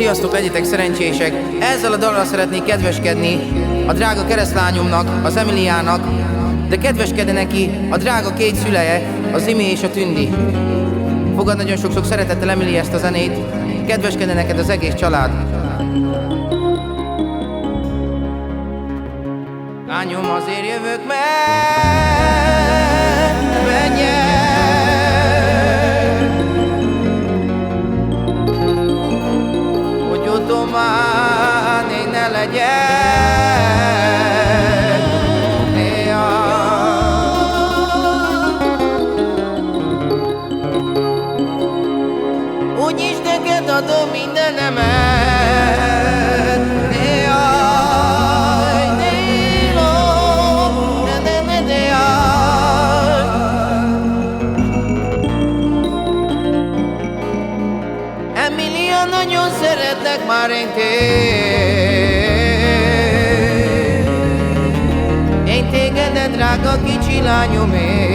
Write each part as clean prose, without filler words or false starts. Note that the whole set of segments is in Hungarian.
Sziasztok, legyetek szerencsések! Ezzel a dallal szeretnék kedveskedni a drága keresztlányomnak, az Emiliának, de kedveskedne neki a drága két szüleje, az Imi és a Tündi. Fogad nagyon sok-sok szeretettel, Emili, ezt a zenét. Kedveskedne neked az egész család. Lányom, azért jövök meg, menjen, hogy otthon én ne legyek. Úgyis neked adom mindenemet. Emilia, nagyon szeretlek már én téged, drága kicsi lányom én.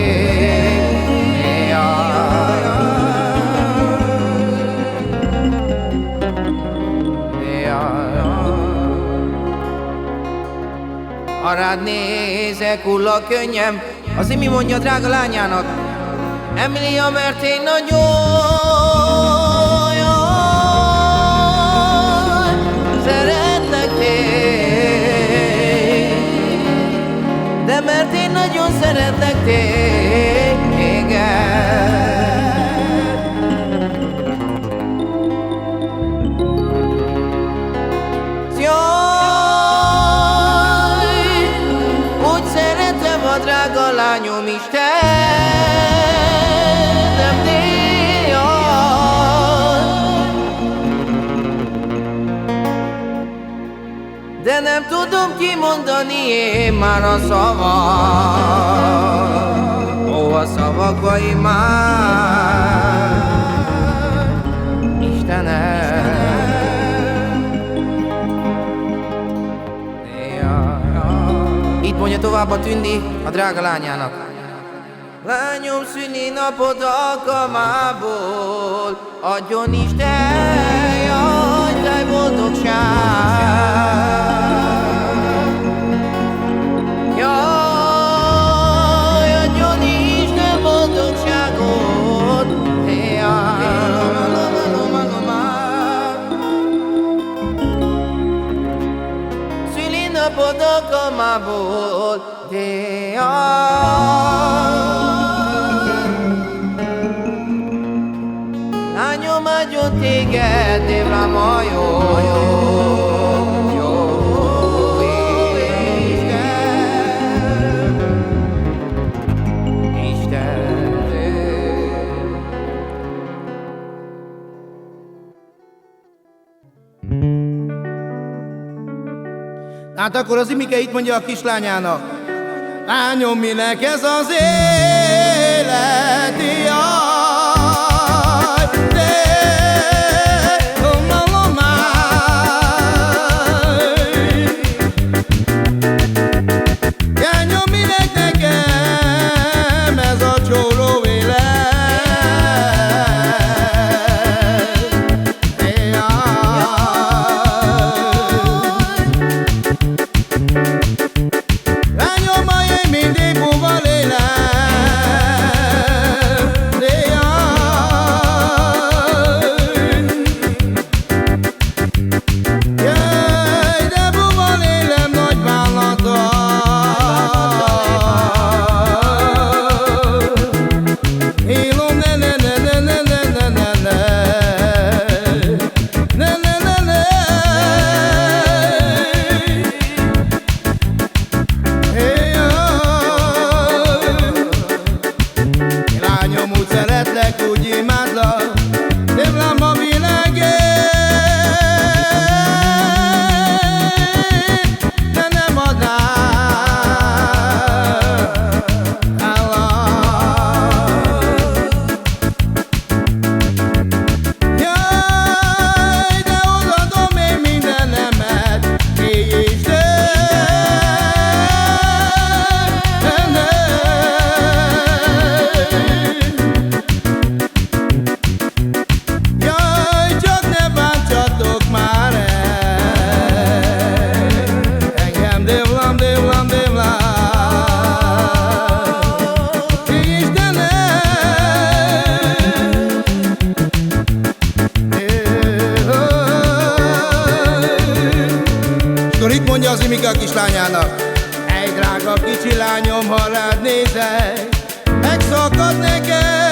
Ha rád nézek, hull a könnyem, az Imi mondja drága lányának: Emilia, mert én nagyon szeretlek de mert én nagyon szeretlek téged. Jaj, úgy szeretem a drága lányom Isten, de nem tudom kimondani én már a szavat. Ó, a szavakbaim már, Istenem. Itt mondja tovább a Tündi a drága lányának: Lányom, szülinapod alkalmából adjon Isten, jaj, te boldogság. Szülinapod alkalmából, lányom, áldjon téged, Dévrám a jó Isten. Hát akkor az Imike itt mondja a kislányának: Lányom, minek ez az élet, jaj, de lányom, minek nekem ez a csóró élet. Lányom, én mindig búval élem, a kislányának. Ej, drága kicsi lányom, ha rád nézek, megszakad neked